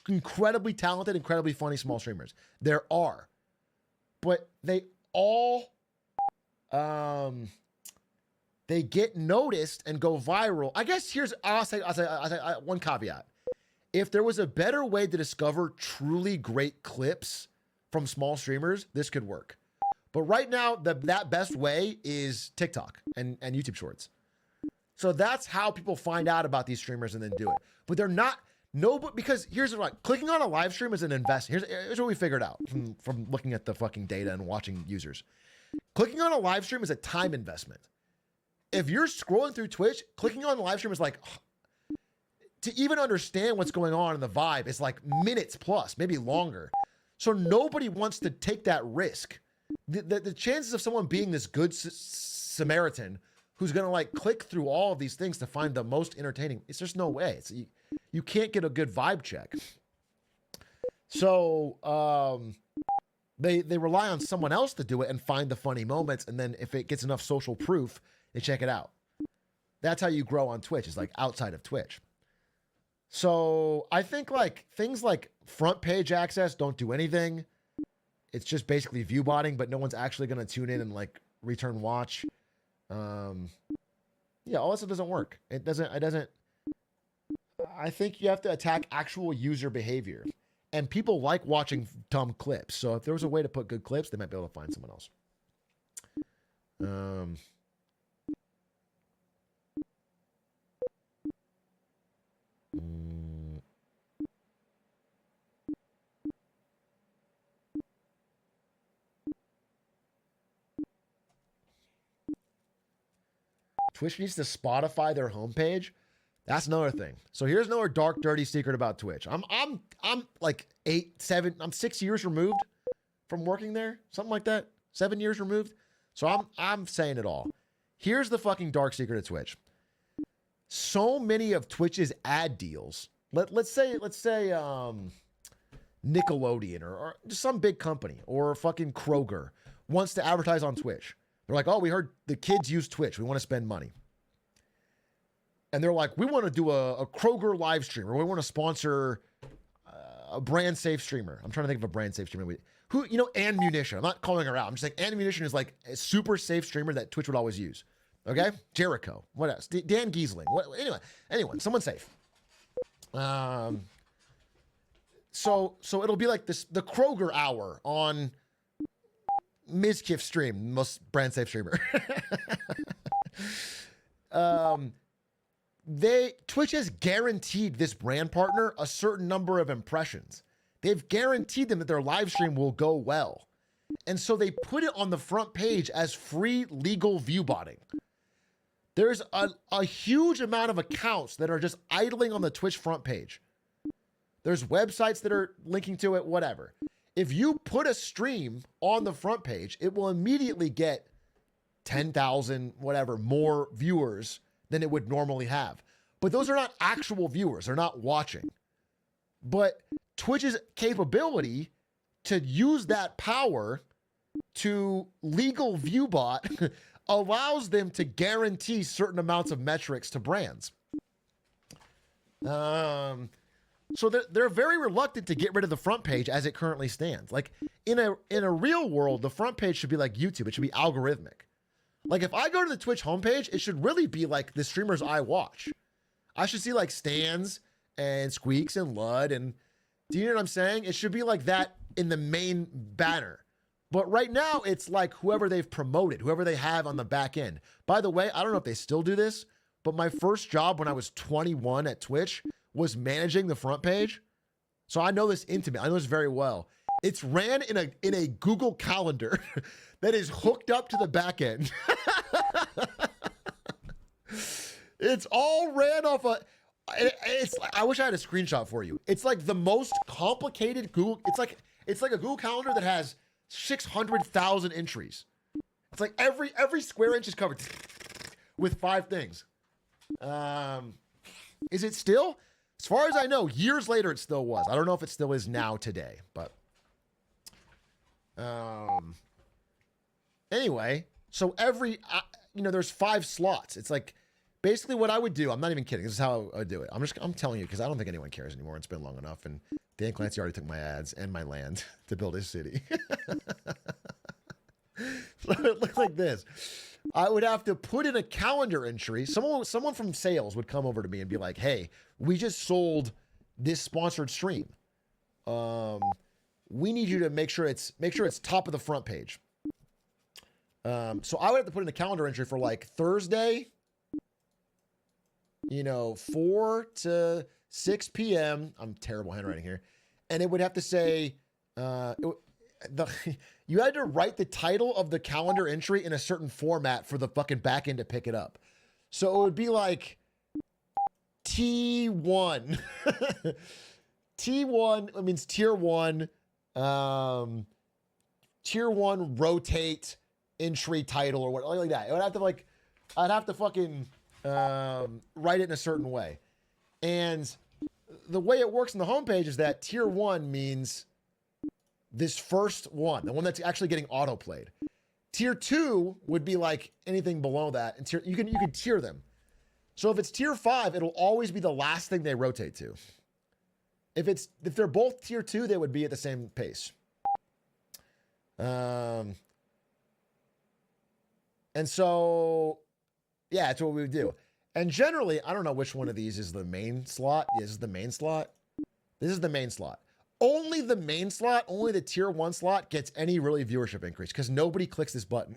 incredibly talented, incredibly funny small streamers. There are, but they all they get noticed and go viral. I guess I'll say one caveat. If there was a better way to discover truly great clips from small streamers, this could work. But right now, that best way is TikTok and YouTube Shorts. So that's how people find out about these streamers and then do it. But they're not, because here's what, clicking on a live stream is an investment. Here's what we figured out from looking at the fucking data and watching users. Clicking on a live stream is a time investment. If you're scrolling through Twitch, clicking on the live stream is like, to even understand what's going on in the vibe, it's like minutes plus, maybe longer. So nobody wants to take that risk. The chances of someone being this good Samaritan who's going to like click through all of these things to find the most entertaining, it's just no way. You can't get a good vibe check. So they rely on someone else to do it and find the funny moments. And then if it gets enough social proof, they check it out. That's how you grow on Twitch, is like outside of Twitch. So I think like things like front page access don't do anything. It's just basically view botting, but no one's actually going to tune in and like return watch. Yeah, all that stuff doesn't work. It doesn't. I think you have to attack actual user behavior, and people like watching dumb clips. So if there was a way to put good clips, they might be able to find someone else. Twitch needs to Spotify their homepage. That's another thing. So here's another dark, dirty secret about Twitch. I'm like 6 years removed from working there, something like that. 7 years removed. So I'm saying it all. Here's the fucking dark secret of Twitch. So many of Twitch's ad deals. Let's say Nickelodeon or just some big company or fucking Kroger wants to advertise on Twitch. They're like, oh, we heard the kids use Twitch. We want to spend money. And they're like, we want to do a Kroger live stream, or we want to sponsor a brand safe streamer. I'm trying to think of a brand safe streamer. And Munition. I'm not calling her out. I'm just like, and Munition is like a super safe streamer that Twitch would always use. Okay? Jericho. What else? Dan Giesling. Anyone. Someone safe. So it'll be like this, the Kroger hour on Mizkif stream, most brand safe streamer. Twitch has guaranteed this brand partner a certain number of impressions. They've guaranteed them that their live stream will go well. And so they put it on the front page as free legal view botting. There's a huge amount of accounts that are just idling on the Twitch front page. There's websites that are linking to it, whatever. If you put a stream on the front page, it will immediately get 10,000, whatever, more viewers than it would normally have. But those are not actual viewers. They're not watching. But Twitch's capability to use that power to legal view bot allows them to guarantee certain amounts of metrics to brands. So they're very reluctant to get rid of the front page as it currently stands. Like in a real world, the front page should be like YouTube. It should be algorithmic. Like if I go to the Twitch homepage, it should really be like the streamers I watch. I should see like Stans and Squeaks and Lud, and do you know what I'm saying? It should be like that in the main banner. But right now it's like whoever they've promoted, whoever they have on the back end. By the way, I don't know if they still do this, but my first job when I was 21 at Twitch was managing the front page. So I know this intimate. I know this very well. It's ran in a Google Calendar that is hooked up to the back end. It's all ran off I wish I had a screenshot for you. It's like the most complicated Google. It's like a Google Calendar that has 600,000 entries. It's like every square inch is covered with 5 things. Is it still? As far as I know, years later, it still was. I don't know if it still is now today, but anyway, so there's 5 slots. It's like basically what I would do. I'm not even kidding. This is how I would do it. I'm telling you because I don't think anyone cares anymore. It's been long enough, and Dan Clancy already took my ads and my land to build his city. So it looked like this. I would have to put in a calendar entry. Someone from sales would come over to me and be like, "Hey, we just sold this sponsored stream. We need you to make sure it's top of the front page." So I would have to put in a calendar entry for like Thursday, 4 to 6 p.m. I'm terrible handwriting here. And it would have to say, you had to write the title of the calendar entry in a certain format for the fucking backend to pick it up. So it would be like T1. T1, it means tier 1. Tier 1 rotate entry title or what, like that. It would have to I'd have to fucking write it in a certain way. And the way it works in the homepage is that tier 1 means this first one, the one that's actually getting autoplayed. Tier 2 would be like anything below that, and you can tier them. So if it's tier 5, it'll always be the last thing they rotate to. If they're both tier 2, they would be at the same pace. And so, yeah, that's what we would do. And generally, I don't know which one of these is the main slot. This is the main slot. This is the main slot. Only the main slot, only the tier 1 slot gets any really viewership increase because nobody clicks this button.